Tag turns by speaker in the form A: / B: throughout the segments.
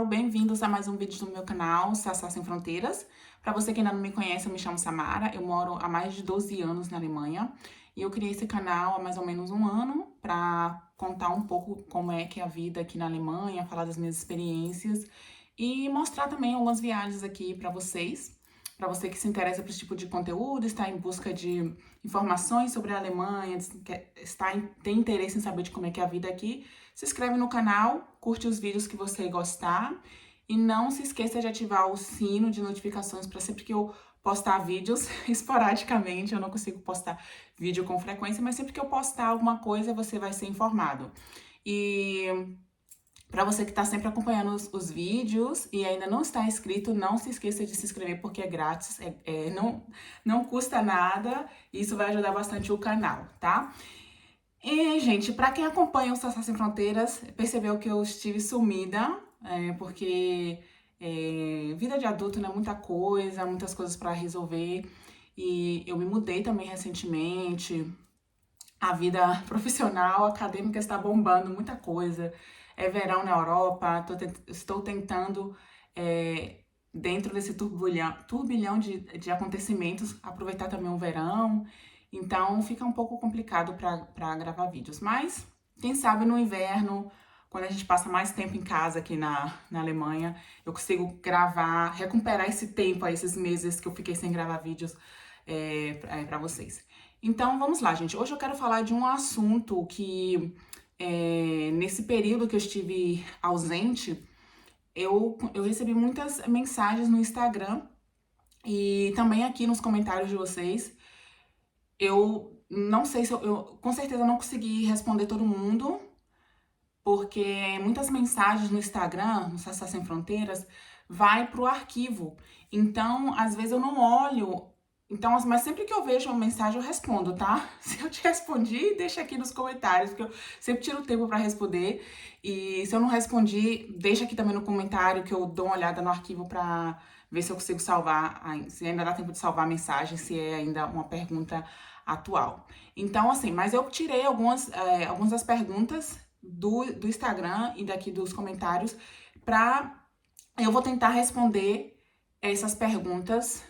A: pessoal, bem-vindos a mais um vídeo do meu canal, Sassá Sem Fronteiras. Para você que ainda não me conhece, eu me chamo Samara, eu moro há mais de 12 anos na Alemanha e eu criei esse canal há mais ou menos um ano para contar um pouco como é que é a vida aqui na Alemanha, falar das minhas experiências e mostrar também algumas viagens aqui para vocês. Para você que se interessa por esse tipo de conteúdo, está em busca de informações sobre a Alemanha, tem interesse em saber de como é que é a vida aqui, se inscreve no canal, curte os vídeos que você gostar e não se esqueça de ativar o sino de notificações para sempre que eu postar vídeos, esporadicamente, eu não consigo postar vídeo com frequência, mas sempre que eu postar alguma coisa você vai ser informado. E para você que está sempre acompanhando os vídeos e ainda não está inscrito, não se esqueça de se inscrever porque é grátis, não custa nada e isso vai ajudar bastante o canal, tá? E, gente, para quem acompanha o Sassá Sem Fronteiras, percebeu que eu estive sumida, porque vida de adulto, né, muita coisa, muitas coisas para resolver e eu me mudei também recentemente. A vida profissional, acadêmica está bombando, muita coisa. É verão na Europa, estou tentando, dentro desse turbilhão de acontecimentos, aproveitar também o verão. Então, fica um pouco complicado para gravar vídeos. Mas, quem sabe no inverno, quando a gente passa mais tempo em casa aqui na Alemanha, eu consigo gravar, recuperar esse tempo, esses meses que eu fiquei sem gravar vídeos para vocês. Então, vamos lá, gente. Hoje eu quero falar de um assunto que, nesse período que eu estive ausente, eu recebi muitas mensagens no Instagram e também aqui nos comentários de vocês. Eu não sei se eu com certeza não consegui responder todo mundo, porque muitas mensagens no Instagram, no Sassá Sem Fronteiras, vai pro arquivo. Então, às vezes eu não olho. Então, mas sempre que eu vejo uma mensagem, eu respondo, tá? Se eu te respondi, deixa aqui nos comentários, porque eu sempre tiro tempo para responder. E se eu não respondi, deixa aqui também no comentário que eu dou uma olhada no arquivo para ver se eu consigo salvar, se ainda dá tempo de salvar a mensagem, se é ainda uma pergunta atual. Então, assim, mas eu tirei algumas das perguntas do Instagram e daqui dos comentários eu vou tentar responder essas perguntas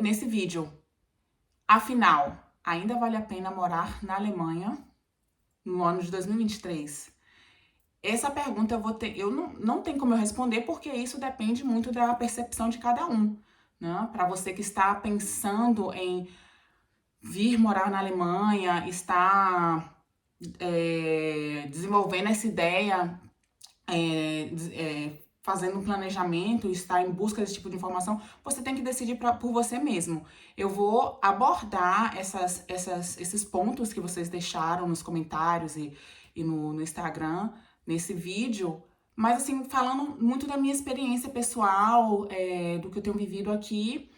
A: nesse vídeo. Afinal, ainda vale a pena morar na Alemanha no ano de 2023? Essa pergunta eu não tenho como eu responder porque isso depende muito da percepção de cada um, né? Para você que está pensando em vir morar na Alemanha, está desenvolvendo essa ideia, fazendo um planejamento, está em busca desse tipo de informação, você tem que decidir por você mesmo. Eu vou abordar esses pontos que vocês deixaram nos comentários e no Instagram, nesse vídeo, mas assim, falando muito da minha experiência pessoal, do que eu tenho vivido aqui,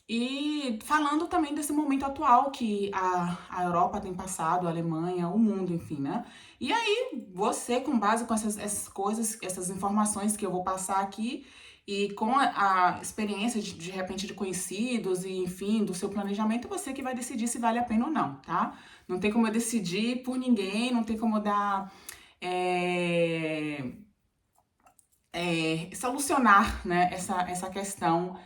A: e falando também desse momento atual que a Europa tem passado, a Alemanha, o mundo, enfim, né? E aí, você, com base com essas coisas, essas informações que eu vou passar aqui, e com a experiência de repente de conhecidos, e enfim, do seu planejamento, você que vai decidir se vale a pena ou não, tá? Não tem como eu decidir por ninguém, não tem como eu dar. Solucionar, né, essa questão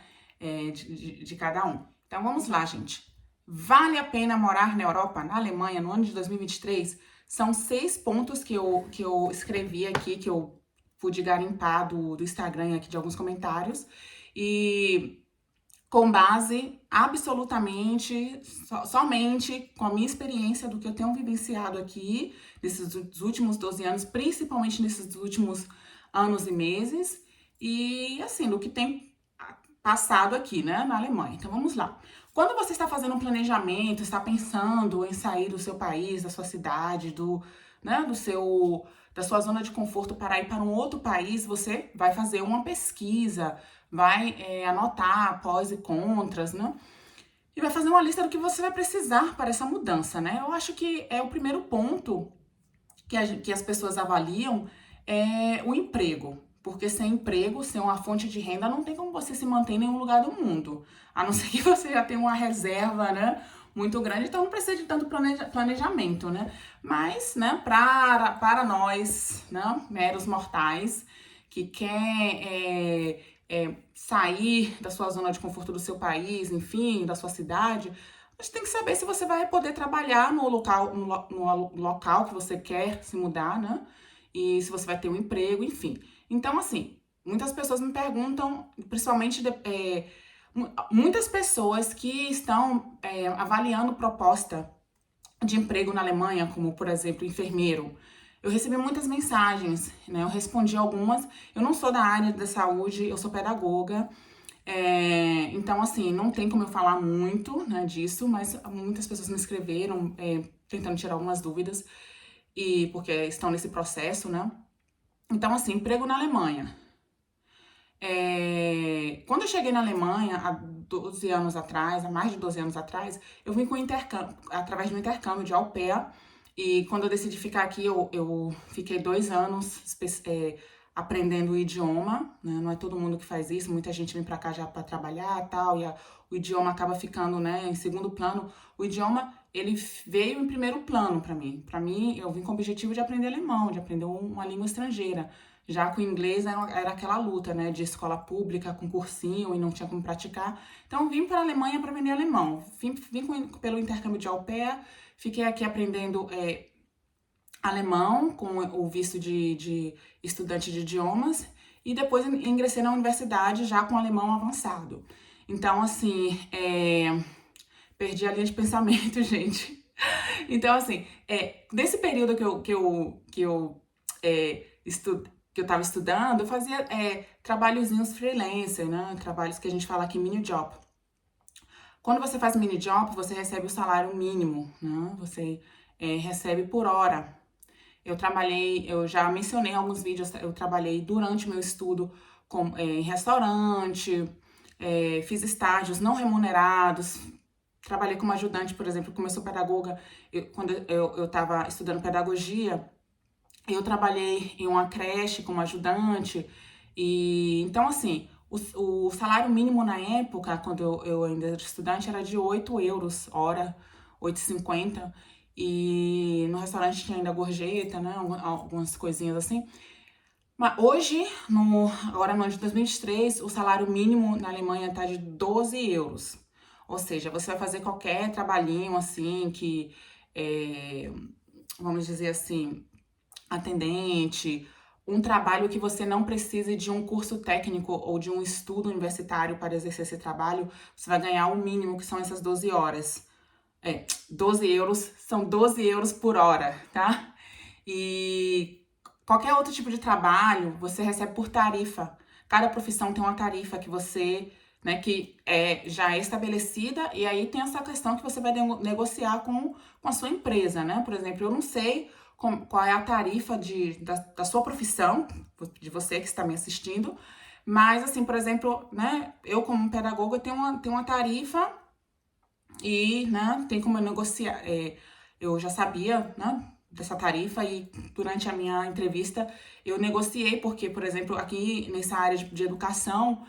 A: de cada um. Então vamos lá, gente. Vale a pena morar na Europa, na Alemanha, no ano de 2023? São 6 pontos que eu escrevi aqui, que eu pude garimpar do Instagram aqui de alguns comentários. E com base absolutamente, somente com a minha experiência do que eu tenho vivenciado aqui, nesses últimos 12 anos, principalmente nesses últimos anos e meses, e assim, do que tem passado aqui, né, na Alemanha. Então vamos lá. Quando você está fazendo um planejamento, está pensando em sair do seu país, da sua cidade, né, da sua zona de conforto para ir para um outro país, você vai fazer uma pesquisa, vai anotar pós e contras, né? E vai fazer uma lista do que você vai precisar para essa mudança, né? Eu acho que é o primeiro ponto que as pessoas avaliam é o emprego. Porque sem emprego, sem uma fonte de renda, não tem como você se manter em nenhum lugar do mundo. A não ser que você já tenha uma reserva, né, muito grande, então não precisa de tanto planejamento, né? Mas, né, para nós, né, meros mortais, que quer sair da sua zona de conforto do seu país, enfim, da sua cidade, você tem que saber se você vai poder trabalhar no local, no local que você quer se mudar, né? E se você vai ter um emprego, enfim. Então, assim, muitas pessoas me perguntam, principalmente muitas pessoas que estão avaliando proposta de emprego na Alemanha, como por exemplo, enfermeiro. Eu recebi muitas mensagens, né? Eu respondi algumas. Eu não sou da área da saúde, eu sou pedagoga. Então, assim, não tem como eu falar muito, né, disso, mas muitas pessoas me escreveram, tentando tirar algumas dúvidas, e porque estão nesse processo, né? Então, assim, emprego na Alemanha. Quando eu cheguei na Alemanha, há 12 anos atrás, há mais de 12 anos atrás, eu vim com intercâmbio, através do intercâmbio de au pair, e quando eu decidi ficar aqui, eu fiquei 2 anos aprendendo o idioma, né? Não é todo mundo que faz isso, muita gente vem pra cá já pra trabalhar e tal, e o idioma acaba ficando, né, em segundo plano. O idioma, ele veio em primeiro plano pra mim. Pra mim, eu vim com o objetivo de aprender alemão, de aprender uma língua estrangeira. Já que o inglês era aquela luta, né, de escola pública com cursinho e não tinha como praticar. Então, vim para a Alemanha para aprender alemão. Vim pelo intercâmbio de au pair, fiquei aqui aprendendo alemão com o visto de estudante de idiomas e depois ingressei na universidade já com alemão avançado. Então, assim, perdi a linha de pensamento, gente. Então, assim, nesse período que eu estava estudando, eu fazia trabalhozinhos freelancer, né? Trabalhos que a gente fala aqui mini job. Quando você faz mini job, você recebe o salário mínimo, né? Você recebe por hora. Eu já mencionei em alguns vídeos, eu trabalhei durante o meu estudo em restaurante, fiz estágios não remunerados, trabalhei como ajudante, por exemplo, como eu sou pedagoga, quando eu estava estudando pedagogia, eu trabalhei em uma creche como ajudante, e então assim, o salário mínimo na época, quando eu ainda era estudante, era de 8 euros hora, 8,50, e no restaurante tinha ainda gorjeta, né, algumas coisinhas assim. Mas hoje, agora no ano de 2023, o salário mínimo na Alemanha tá de 12 euros. Ou seja, você vai fazer qualquer trabalhinho assim, vamos dizer assim, atendente, um trabalho que você não precise de um curso técnico ou de um estudo universitário para exercer esse trabalho, você vai ganhar o mínimo, que são essas 12 horas. 12 euros, são 12 euros por hora, tá? E qualquer outro tipo de trabalho, você recebe por tarifa. Cada profissão tem uma tarifa que você, né, que já é estabelecida, e aí tem essa questão que você vai negociar com a sua empresa, né? Por exemplo, eu não sei qual é a tarifa da sua profissão, de você que está me assistindo, mas assim, por exemplo, né, eu como pedagoga tenho uma tarifa e, né, tem como eu negociar. Eu já sabia, né, dessa tarifa e durante a minha entrevista eu negociei, porque, por exemplo, aqui nessa área de educação,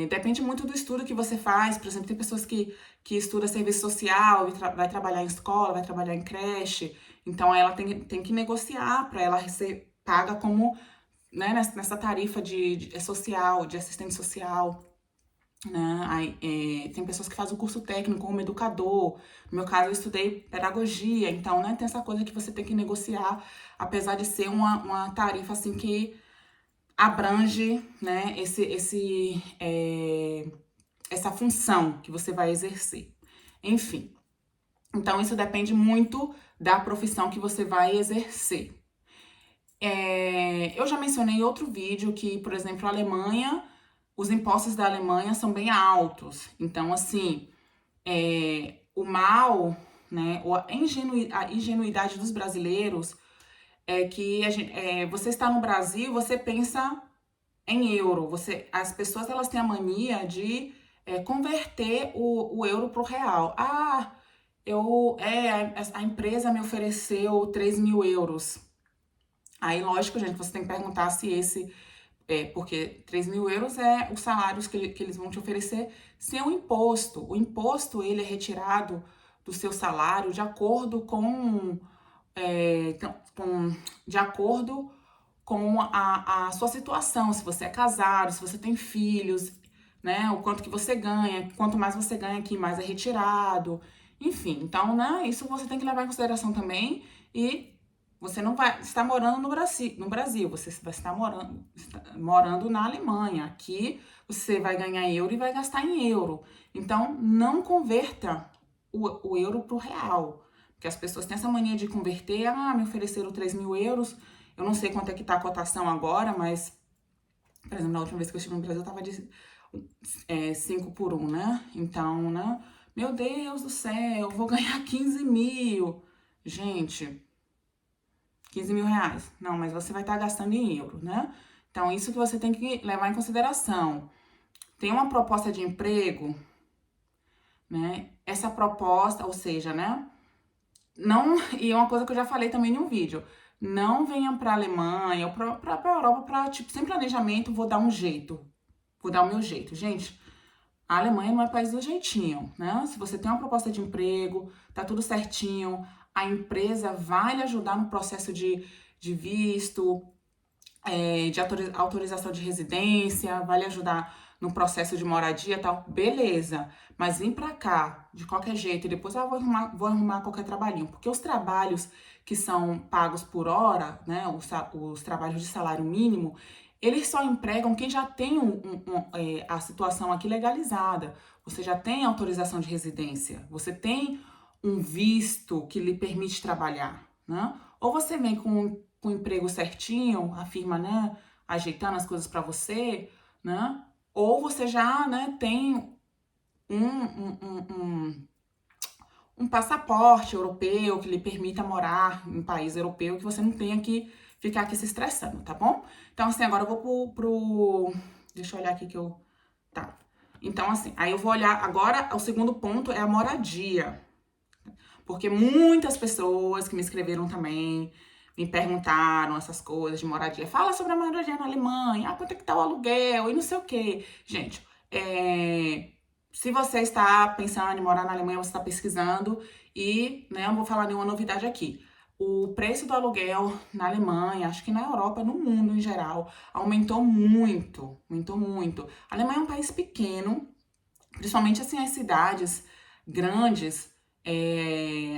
A: depende muito do estudo que você faz. Por exemplo, tem pessoas que estudam serviço social e vai trabalhar em escola, vai trabalhar em creche, então ela tem que negociar para ela ser paga como, né, nessa tarifa de social, de assistente social, né? Aí, tem pessoas que fazem o curso técnico como educador. No meu caso, eu estudei pedagogia, então, né, tem essa coisa que você tem que negociar, apesar de ser uma tarifa assim que abrange, né, essa função que você vai exercer. Enfim, então isso depende muito da profissão que você vai exercer. Eu já mencionei em outro vídeo que, por exemplo, a Alemanha, os impostos da Alemanha são bem altos. Então, assim, o mal, né, ou a ingenuidade dos brasileiros é que você está no Brasil, você pensa em euro. As pessoas elas têm a mania de converter o euro para o real. Ah, a empresa me ofereceu 3.000 euros. Aí, lógico, gente, você tem que perguntar se porque 3.000 euros é os salários que eles vão te oferecer sem o imposto. O imposto, ele é retirado do seu salário de acordo com com a sua situação, se você é casado, se você tem filhos, né? O quanto que você ganha, quanto mais você ganha aqui, mais é retirado. Enfim, então, né? Isso você tem que levar em consideração também. E você não vai estar morando no Brasil, você vai estar morando na Alemanha. Aqui você vai ganhar euro e vai gastar em euro. Então, não converta o euro para o real. Porque as pessoas têm essa mania de converter. Ah, me ofereceram 3.000 euros. Eu não sei quanto é que tá a cotação agora, mas, por exemplo, na última vez que eu estive no Brasil, tava de 5 por 1, né? Então, né? Meu Deus do céu, eu vou ganhar 15 mil. Gente, 15 mil reais. Não, mas você vai estar gastando em euro, né? Então, isso que você tem que levar em consideração. Tem uma proposta de emprego, né? Essa proposta, ou seja, né? Não, e é uma coisa que eu já falei também em um vídeo. Não venham para a Alemanha ou para a Europa para, tipo, sem planejamento, vou dar um jeito. Vou dar o meu jeito. Gente, a Alemanha não é país do jeitinho, né? Se você tem uma proposta de emprego, tá tudo certinho, a empresa vai lhe ajudar no processo de visto, de autorização de residência, vai lhe ajudar no processo de moradia e tal, beleza. Mas vir pra cá de qualquer jeito e depois vou arrumar qualquer trabalhinho. Porque os trabalhos que são pagos por hora, né, os trabalhos de salário mínimo, eles só empregam quem já tem a situação aqui legalizada. Você já tem autorização de residência, você tem um visto que lhe permite trabalhar, né? Ou você vem com o emprego certinho, a firma, né, ajeitando as coisas para você, né? Ou você já, né, tem um passaporte europeu que lhe permita morar em um país europeu, que você não tenha que ficar aqui se estressando, tá bom? Então, assim, agora eu vou deixa eu olhar aqui que eu... Tá. Então, assim, aí eu vou olhar... Agora, o segundo ponto é a moradia. Porque muitas pessoas que me escreveram também me perguntaram essas coisas de moradia. Fala sobre a moradia na Alemanha. Ah, quanto é que tá o aluguel? E não sei o quê. Gente, se você está pensando em morar na Alemanha, você está pesquisando e, né, eu não vou falar nenhuma novidade aqui. O preço do aluguel na Alemanha, acho que na Europa, no mundo em geral, aumentou muito, aumentou muito. A Alemanha é um país pequeno, principalmente assim as cidades grandes,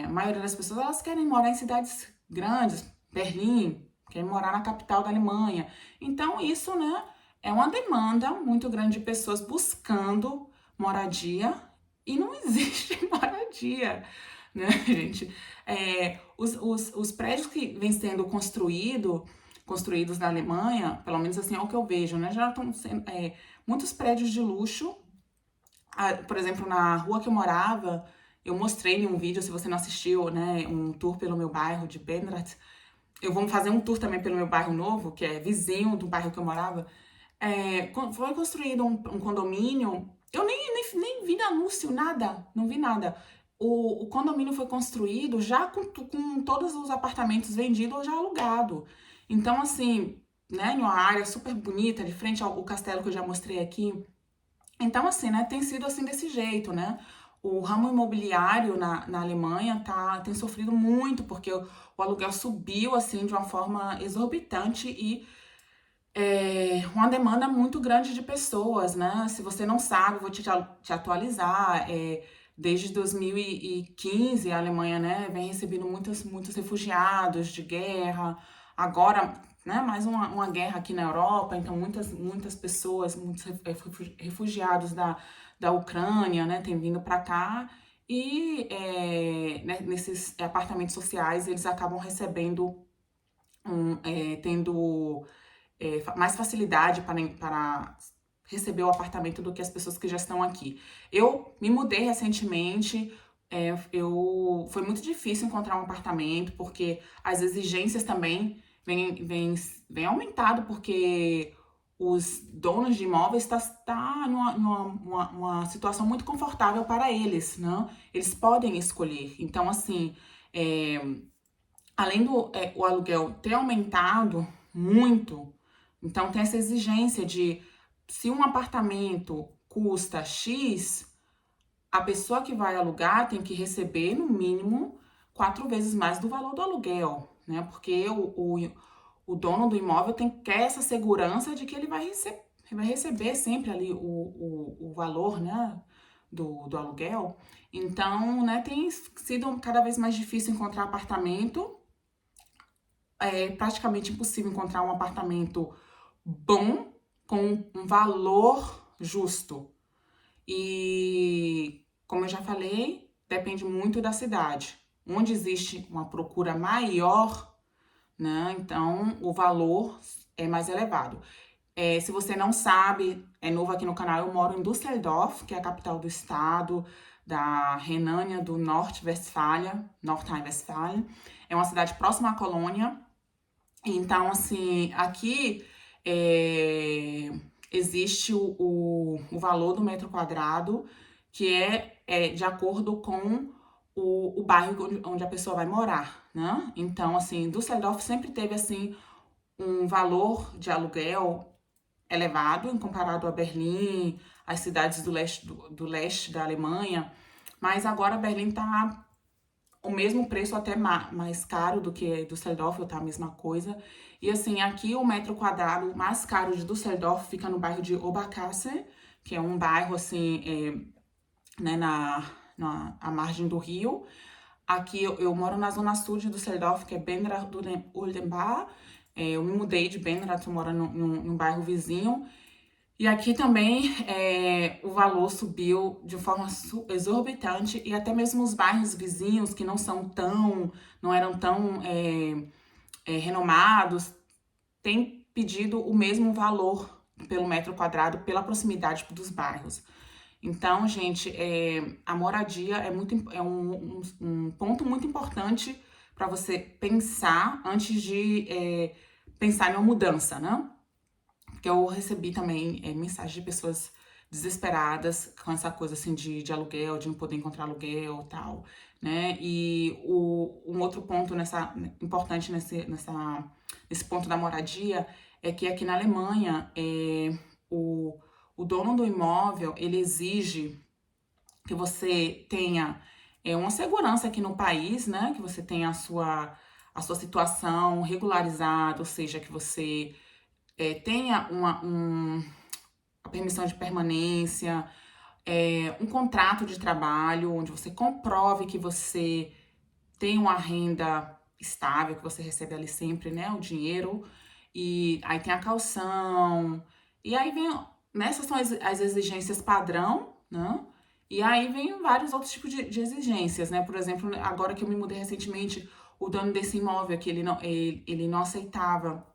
A: a maioria das pessoas elas querem morar em cidades grandes, Berlim, querem morar na capital da Alemanha. Então isso, né, é uma demanda muito grande de pessoas buscando moradia e não existe moradia, né, gente? Os prédios que vêm sendo construídos na Alemanha, pelo menos assim é o que eu vejo, né, já estão sendo muitos prédios de luxo. Por exemplo, na rua que eu morava, eu mostrei em um vídeo, se você não assistiu, né, um tour pelo meu bairro de Benrath. Eu vou fazer um tour também pelo meu bairro novo, que é vizinho do bairro que eu morava. Foi construído um condomínio, eu nem vi anúncio, nada, não vi nada. O condomínio foi construído já com todos os apartamentos vendidos ou já alugado. Então, assim, né, em uma área super bonita, de frente ao castelo que eu já mostrei aqui. Então, assim, né, tem sido assim desse jeito, né? O ramo imobiliário na Alemanha tem sofrido muito, porque o aluguel subiu, assim, de uma forma exorbitante e uma demanda muito grande de pessoas, né? Se você não sabe, vou te atualizar. Desde 2015, a Alemanha, né, vem recebendo muitos refugiados de guerra. Agora, né, mais uma guerra aqui na Europa, então muitas pessoas, muitos refugiados da Ucrânia, né, têm vindo para cá. E né, nesses apartamentos sociais, eles acabam recebendo, tendo mais facilidade para receber o apartamento do que as pessoas que já estão aqui. Eu me mudei recentemente, foi muito difícil encontrar um apartamento, porque as exigências também vêm aumentado, porque os donos de imóveis tá numa situação muito confortável para eles, né? Eles podem escolher. Então, assim, além do o aluguel ter aumentado muito, então tem essa exigência de se um apartamento custa X, a pessoa que vai alugar tem que receber no mínimo 4 vezes mais do valor do aluguel, né? Porque o dono do imóvel quer essa segurança de que ele vai receber sempre ali o valor, né, do aluguel. Então, né, tem sido cada vez mais difícil encontrar apartamento. É praticamente impossível encontrar um apartamento bom com um valor justo. E, como eu já falei, depende muito da cidade. Onde existe uma procura maior, né? Então o valor é mais elevado. Se você não sabe, é novo aqui no canal, eu moro em Düsseldorf, que é a capital do estado da Renânia do Nordrhein-Westfália. É uma cidade próxima à Colônia. Então, assim, aqui existe o valor do metro quadrado, que é de acordo com o bairro onde a pessoa vai morar, né? Então, assim, Düsseldorf sempre teve, assim, um valor de aluguel elevado em comparado a Berlim, as cidades do leste da Alemanha, mas agora Berlim tá o mesmo preço, até mais caro do que Düsseldorf, tá a mesma coisa. E assim, aqui o metro quadrado mais caro de Düsseldorf fica no bairro de Oberkassel, que é um bairro assim, né, à margem do rio. Aqui eu moro na zona sul de Düsseldorf, que é Benrath-Oldenburg. Eu me mudei de Benrath, eu moro num bairro vizinho. E aqui também o valor subiu de forma exorbitante, e até mesmo os bairros vizinhos que não eram tão renomados, têm pedido o mesmo valor pelo metro quadrado, pela proximidade dos bairros. Então, gente, a moradia é um ponto muito importante para você pensar antes de pensar em uma mudança, né? Porque eu recebi também mensagens de pessoas desesperadas com essa coisa assim de aluguel, de não poder encontrar aluguel e tal, né? E um outro ponto importante nesse ponto da moradia é que aqui na Alemanha o dono do imóvel, ele exige que você tenha uma segurança aqui no país, né? Que você tenha a sua situação regularizada, ou seja, que você tenha a permissão de permanência, um contrato de trabalho, onde você comprove que você tem uma renda estável, que você recebe ali sempre, né, o dinheiro, e aí tem a caução, e aí vem, essas são as exigências padrão, né, e aí vem vários outros tipos de exigências, né, por exemplo, agora que eu me mudei recentemente, o dono desse imóvel aqui, ele não aceitava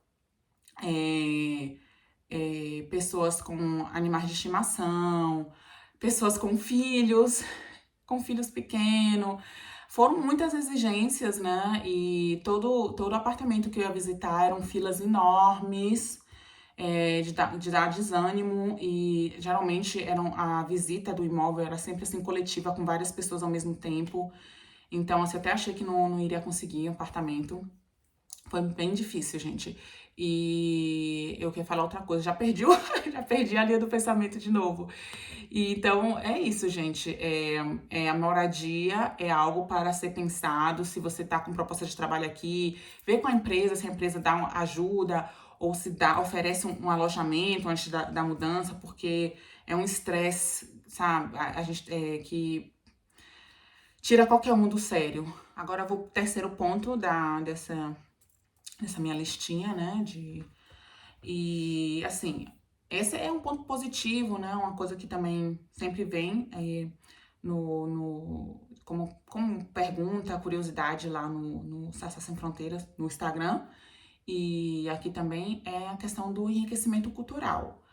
A: pessoas com animais de estimação, pessoas com filhos pequenos. Foram muitas exigências, né? E todo apartamento que eu ia visitar eram filas enormes, de dar desânimo, e geralmente a visita do imóvel era sempre assim coletiva, com várias pessoas ao mesmo tempo. Então, assim, eu até achei que não iria conseguir um apartamento. Foi bem difícil, gente. E eu queria falar outra coisa, já perdi, já perdi a linha do pensamento de novo. E, então, é isso, gente. A moradia é algo para ser pensado. Se você tá com proposta de trabalho aqui, vê com a empresa, se a empresa dá uma ajuda ou se oferece um alojamento antes da mudança, porque é um estresse, sabe? A gente que tira qualquer um do sério. Agora eu vou pro terceiro ponto dessa minha listinha, né, e, assim, esse é um ponto positivo, né, uma coisa que também sempre vem como pergunta, curiosidade lá no Saça Sem Fronteiras, no Instagram, e aqui também é a questão do enriquecimento cultural.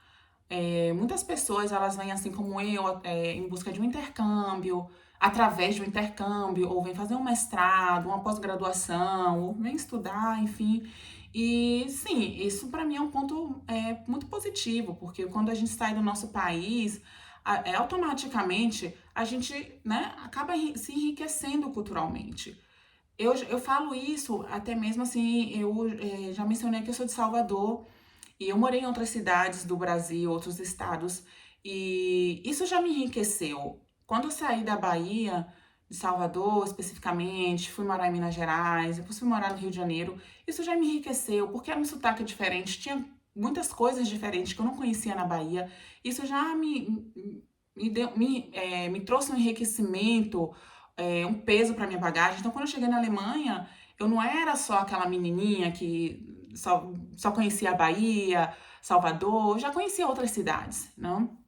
A: Muitas pessoas, elas vêm assim como eu, em busca de um intercâmbio, através de um intercâmbio, ou vem fazer um mestrado, uma pós-graduação, ou vem estudar, enfim. E sim, isso para mim é um ponto muito positivo, porque quando a gente sai do nosso país, automaticamente a gente, né, acaba se enriquecendo culturalmente. Eu falo isso até mesmo assim, eu já mencionei que eu sou de Salvador, e eu morei em outras cidades do Brasil, outros estados, e isso já me enriqueceu. Quando eu saí da Bahia, de Salvador, especificamente, fui morar em Minas Gerais, depois fui morar no Rio de Janeiro. Isso já me enriqueceu, porque era um sotaque diferente, tinha muitas coisas diferentes que eu não conhecia na Bahia. Isso já me trouxe um enriquecimento, um peso para minha bagagem. Então, quando eu cheguei na Alemanha, eu não era só aquela menininha que só conhecia a Bahia, Salvador, eu já conhecia outras cidades, não?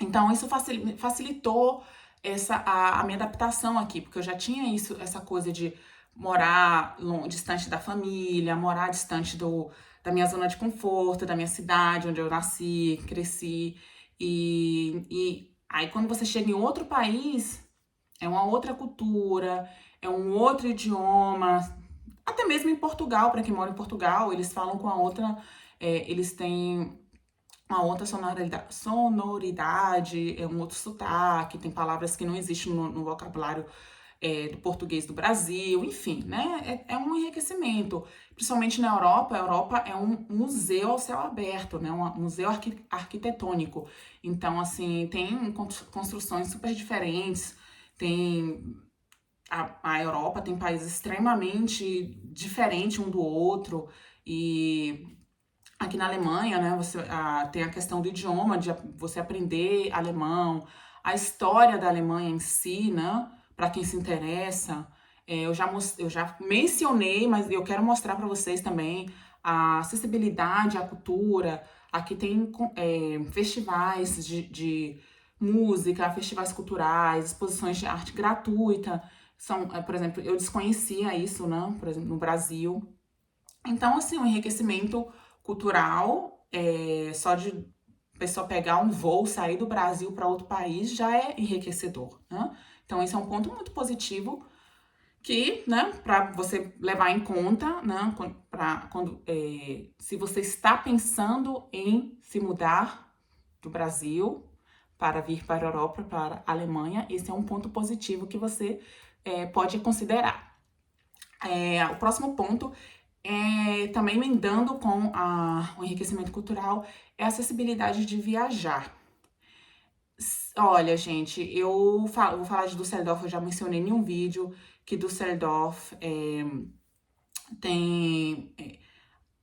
A: Então, isso facilitou a minha adaptação aqui, porque eu já tinha essa coisa de morar distante da família, morar distante da minha zona de conforto, da minha cidade, onde eu nasci, cresci. E aí, quando você chega em outro país, é uma outra cultura, é um outro idioma. Até mesmo em Portugal, para quem mora em Portugal, eles falam com a outra. Eles têm uma outra sonoridade, é um outro sotaque, tem palavras que não existem no vocabulário do português do Brasil, enfim, né? É um enriquecimento. Principalmente na Europa, a Europa é um museu ao céu aberto, né? Um museu arquitetônico. Então, assim, tem construções super diferentes, tem a Europa tem países extremamente diferentes um do outro, e aqui na Alemanha, né, tem a questão do idioma, de você aprender alemão, a história da Alemanha em si, né, para quem se interessa. Eu já mencionei, mas eu quero mostrar para vocês também a acessibilidade à cultura. Aqui tem festivais de música, festivais culturais, exposições de arte gratuita. Por exemplo, eu desconhecia isso, né, por exemplo, no Brasil. Então, assim, um enriquecimento cultural, só de pessoa pegar um voo, sair do Brasil para outro país, já é enriquecedor, né? Então, esse é um ponto muito positivo que, né, para você levar em conta, né, se você está pensando em se mudar do Brasil para vir para a Europa, para a Alemanha, esse é um ponto positivo que você pode considerar. O próximo ponto também emendando com o enriquecimento cultural, é a acessibilidade de viajar. Olha, gente, vou falar de Düsseldorf, eu já mencionei em um vídeo que Düsseldorf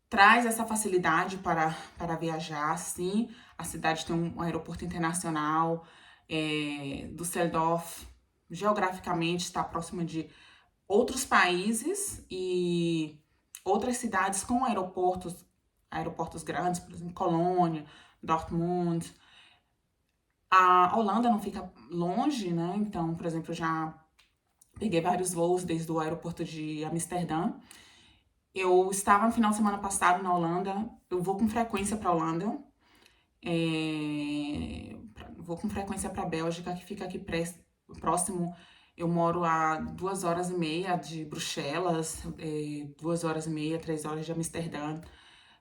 A: traz essa facilidade para viajar, sim. A cidade tem um aeroporto internacional, Düsseldorf geograficamente está próxima de outros países e outras cidades com aeroportos grandes, por exemplo, Colônia, Dortmund. A Holanda não fica longe, né? Então, por exemplo, eu já peguei vários voos desde o aeroporto de Amsterdã. Eu estava no final de semana passado na Holanda, eu vou com frequência para a Holanda, vou com frequência para a Bélgica, que fica aqui próximo. Eu moro a 2 horas e meia de Bruxelas, 2 horas e meia, 3 horas de Amsterdã.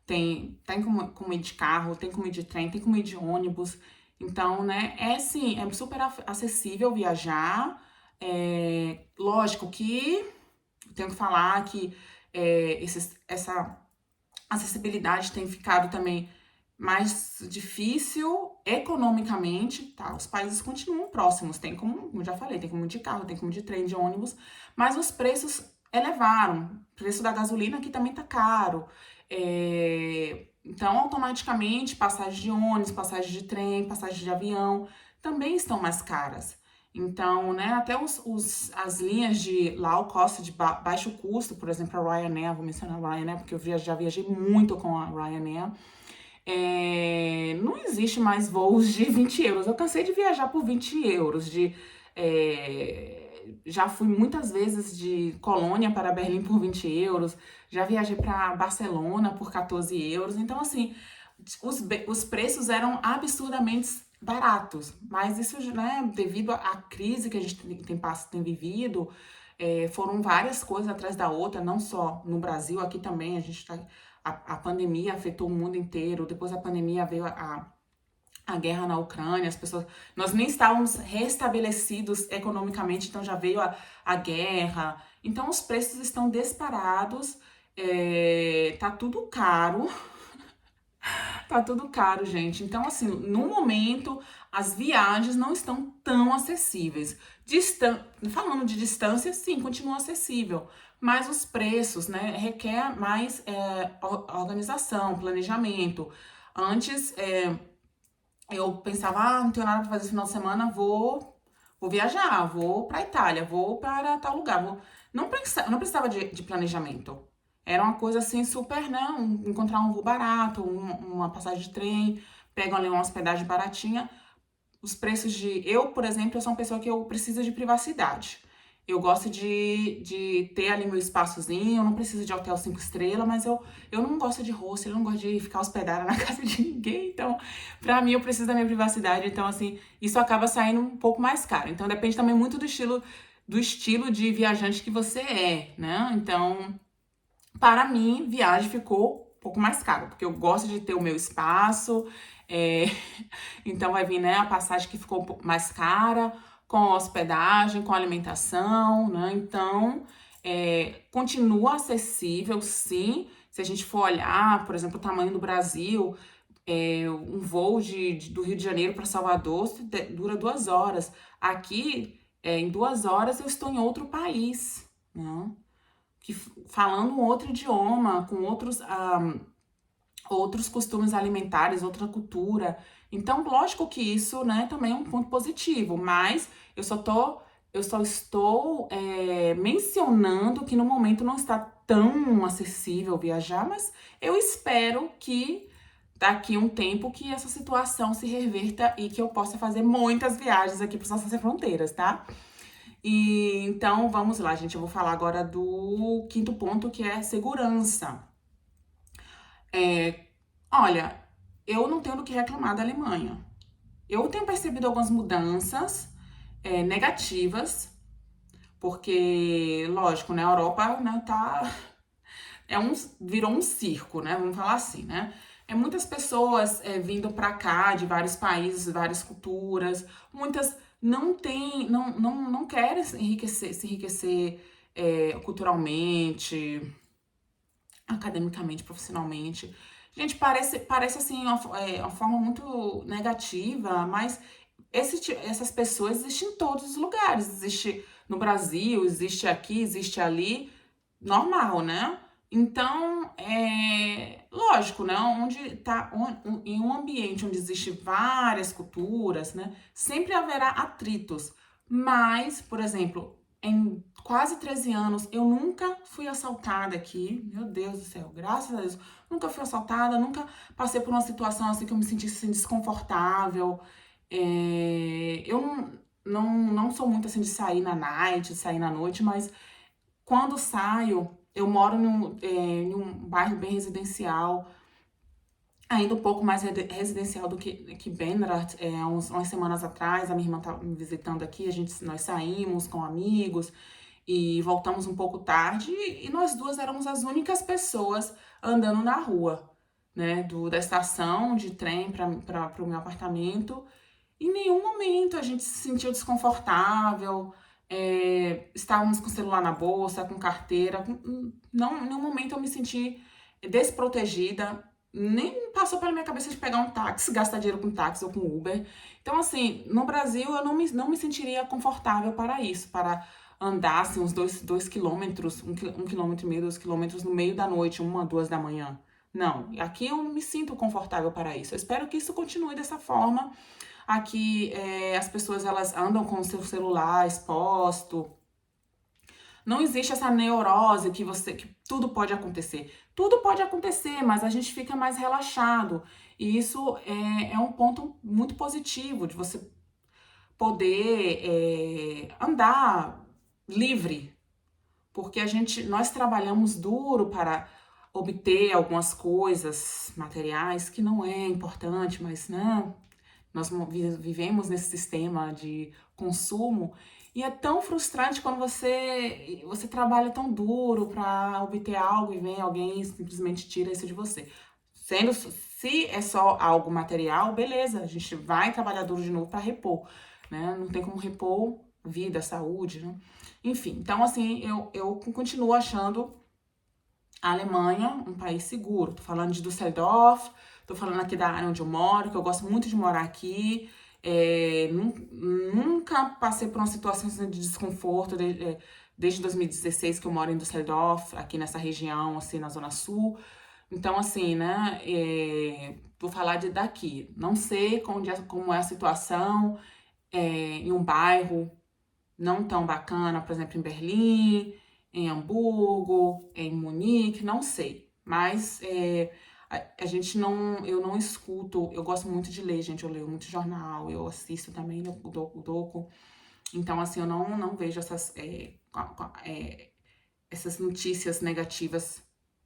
A: Tem como ir de carro, tem como ir de trem, tem como ir de ônibus. Então, né, sim, é super acessível viajar. Lógico que tenho que falar que essa acessibilidade tem ficado também mais difícil economicamente, tá? Os países continuam próximos, tem como eu já falei, tem como ir de carro, tem como ir de trem, de ônibus, mas os preços elevaram. O preço da gasolina aqui também tá caro. Então, automaticamente, passagem de ônibus, passagem de trem, passagem de avião também estão mais caras. Então, né, até as linhas de low cost, de baixo custo, por exemplo, a Ryanair, vou mencionar a Ryanair, porque eu já viajei muito com a Ryanair. Não existe mais voos de 20 euros. Eu cansei de viajar por 20 euros. Já fui muitas vezes de Colônia para Berlim por 20 euros. Já viajei para Barcelona por 14 euros. Então, assim, os preços eram absurdamente baratos. Mas isso, né, devido à crise que a gente tem vivido, foram várias coisas atrás da outra, não só no Brasil, aqui também a gente a pandemia afetou o mundo inteiro. Depois da pandemia veio a guerra na Ucrânia, nós nem estávamos restabelecidos economicamente, então já veio a guerra. Então os preços estão disparados, tá tudo caro. Tá tudo caro, gente. Então, assim, no momento, as viagens não estão tão acessíveis. Falando de distância, sim, continua acessível. Mas os preços, né, requer mais organização, planejamento. Antes, eu pensava, não tenho nada pra fazer esse final de semana, vou viajar, vou pra Itália, vou para tal lugar. Não precisava de planejamento. Era uma coisa assim super, né? Encontrar um voo barato, uma passagem de trem, pegam ali uma hospedagem baratinha. Os preços de. Eu, por exemplo, eu sou uma pessoa que eu preciso de privacidade. Eu gosto de ter ali meu espaçozinho, eu não preciso de hotel 5 estrelas, mas eu não gosto de hostel, eu não gosto de ficar hospedada na casa de ninguém. Então, pra mim, eu preciso da minha privacidade. Então, assim, isso acaba saindo um pouco mais caro. Então, depende também muito do estilo de viajante que você é, né? Então, para mim, viagem ficou um pouco mais caro, porque eu gosto de ter o meu espaço. é, Então vai vir, né, a passagem que ficou um pouco mais cara, com hospedagem, com alimentação, né? Então, continua acessível, sim. Se a gente for olhar, por exemplo, o tamanho do Brasil, um voo do Rio de Janeiro para Salvador dura 2 horas. Aqui, em 2 horas, eu estou em outro país, né? Falando um outro idioma, com outros costumes alimentares, outra cultura. Então, lógico que isso, né, também é um ponto positivo, mas eu só estou mencionando que no momento não está tão acessível viajar, mas eu espero que daqui a um tempo que essa situação se reverta e que eu possa fazer muitas viagens aqui para as nossas fronteiras, tá? E então vamos lá, gente. Eu vou falar agora do quinto ponto, que é segurança. Olha, eu não tenho do que reclamar da Alemanha. Eu tenho percebido algumas mudanças negativas, porque, lógico, na Europa, né, virou um circo, né? Vamos falar assim, né? Muitas pessoas vindo pra cá de vários países, várias culturas, muitas não querem se enriquecer culturalmente, academicamente, profissionalmente. Gente, parece assim uma forma muito negativa, mas essas pessoas existem em todos os lugares. Existe no Brasil, existe aqui, existe ali, normal, né? Então, lógico, né? Em um ambiente onde existe várias culturas, né? Sempre haverá atritos. Mas, por exemplo, em quase 13 anos, eu nunca fui assaltada aqui. Meu Deus do céu, graças a Deus. Nunca fui assaltada, nunca passei por uma situação assim que eu me sentisse assim, desconfortável. Eu não sou muito assim de sair na night, de sair na noite, mas quando saio, eu moro em um bairro bem residencial, ainda um pouco mais residencial do que Benrath. Umas semanas atrás, a minha irmã estava me visitando aqui, nós saímos com amigos e voltamos um pouco tarde e nós duas éramos as únicas pessoas andando na rua, né, da estação de trem para o meu apartamento. Em nenhum momento a gente se sentiu desconfortável, estávamos com o celular na bolsa, com carteira, não, em nenhum momento eu me senti desprotegida, nem passou pela minha cabeça de pegar um táxi, gastar dinheiro com táxi ou com Uber. Então, assim, no Brasil eu não me sentiria confortável para isso, para andar assim, uns 2 quilômetros, 1,5 quilômetro, 2 quilômetros no meio da noite, 1, 2 da manhã. Não, aqui eu me sinto confortável para isso. Eu espero que isso continue dessa forma. Aqui as pessoas elas andam com o seu celular exposto. Não existe essa neurose que tudo pode acontecer. Tudo pode acontecer, mas a gente fica mais relaxado. E isso é um ponto muito positivo de você poder andar livre, porque nós trabalhamos duro para obter algumas coisas materiais que não é importante, mas né, nós vivemos nesse sistema de consumo e é tão frustrante quando você trabalha tão duro para obter algo e vem alguém e simplesmente tira isso de você. Se é só algo material, beleza, a gente vai trabalhar duro de novo para repor, né? Não tem como repor vida, saúde, né? Enfim, então assim, eu continuo achando a Alemanha um país seguro. Tô falando de Düsseldorf, Tô falando aqui da área onde eu moro, que eu gosto muito de morar aqui. Nunca passei por uma situação assim, de desconforto desde 2016 que eu moro em Düsseldorf, aqui nessa região, assim, na Zona Sul. Então, assim, né, vou falar daqui. Não sei como é a situação em um bairro não tão bacana, por exemplo, em Berlim, em Hamburgo, em Munique, não sei. Mas a gente não, eu não escuto, eu gosto muito de ler, gente, eu leio muito jornal, eu assisto também o Doco. Então, assim, eu não vejo essas notícias negativas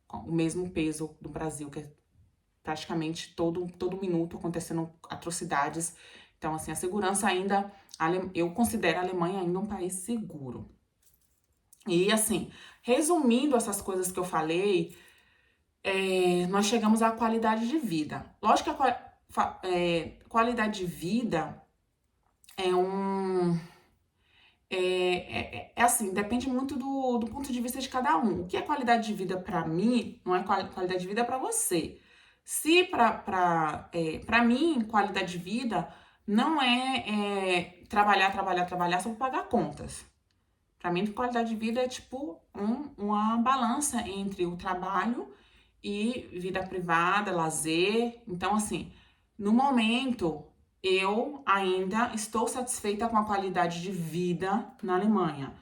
A: com o mesmo peso do Brasil, que é praticamente todo minuto acontecendo atrocidades. Então, assim, a segurança ainda, eu considero a Alemanha ainda um país seguro. E, assim, resumindo essas coisas que eu falei, nós chegamos à qualidade de vida. Lógico que qualidade de vida é um. É assim, depende muito do ponto de vista de cada um. O que é qualidade de vida para mim, não é qualidade de vida para você. Se para mim, qualidade de vida não é trabalhar só para pagar contas. Para mim, qualidade de vida é tipo uma balança entre o trabalho e vida privada, lazer. Então, assim, no momento, eu ainda estou satisfeita com a qualidade de vida na Alemanha,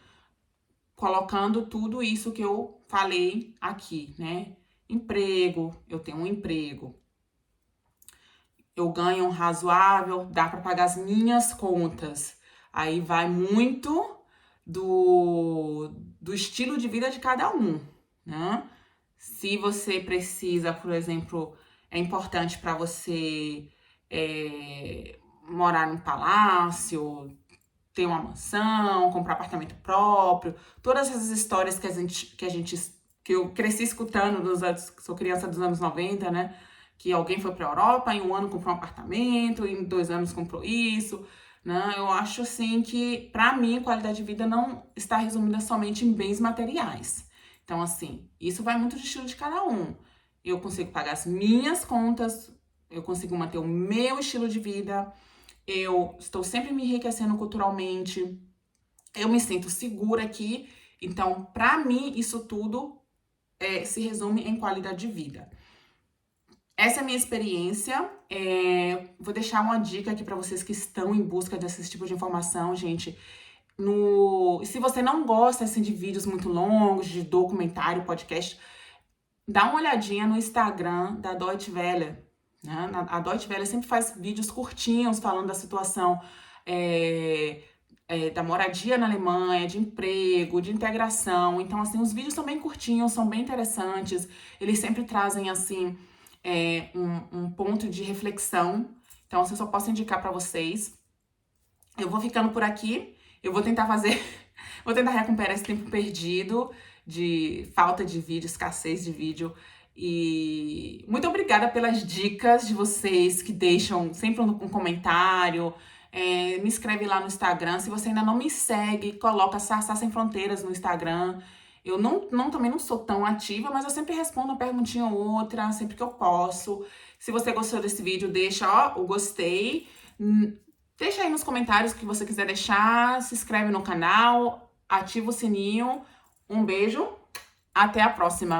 A: colocando tudo isso que eu falei aqui, né? Emprego, eu tenho um emprego, eu ganho um razoável, dá para pagar as minhas contas. Aí vai muito do estilo de vida de cada um, né? Se você precisa, por exemplo, é importante para você morar num palácio, ter uma mansão, comprar apartamento próprio, todas essas histórias que eu cresci escutando sou criança dos anos 90, né? Que alguém foi para a Europa, em um ano comprou um apartamento, em 2 anos comprou isso, né? Eu acho assim que, para mim, qualidade de vida não está resumida somente em bens materiais. Então, assim, isso vai muito do estilo de cada um. Eu consigo pagar as minhas contas, eu consigo manter o meu estilo de vida, eu estou sempre me enriquecendo culturalmente, eu me sinto segura aqui. Então, para mim, isso tudo se resume em qualidade de vida. Essa é a minha experiência. Vou deixar uma dica aqui para vocês que estão em busca desse tipo de informação, gente. Se você não gosta assim, de vídeos muito longos, de documentário, podcast, dá uma olhadinha no Instagram da Deutsche Welle. Né? A Deutsche Welle sempre faz vídeos curtinhos falando da situação da moradia na Alemanha, de emprego, de integração. Então, assim, os vídeos são bem curtinhos, são bem interessantes. Eles sempre trazem, assim, um ponto de reflexão. Então, assim, eu só posso indicar para vocês. Eu vou ficando por aqui. Eu vou tentar vou tentar recuperar esse tempo perdido de falta de vídeo, escassez de vídeo. E muito obrigada pelas dicas de vocês que deixam sempre um comentário. Me inscreve lá no Instagram. Se você ainda não me segue, coloca Sassá Sem Fronteiras no Instagram. Eu também não sou tão ativa, mas eu sempre respondo uma perguntinha ou outra, sempre que eu posso. Se você gostou desse vídeo, deixa o gostei. Deixa aí nos comentários o que você quiser deixar. Se inscreve no canal, ativa o sininho. Um beijo, até a próxima!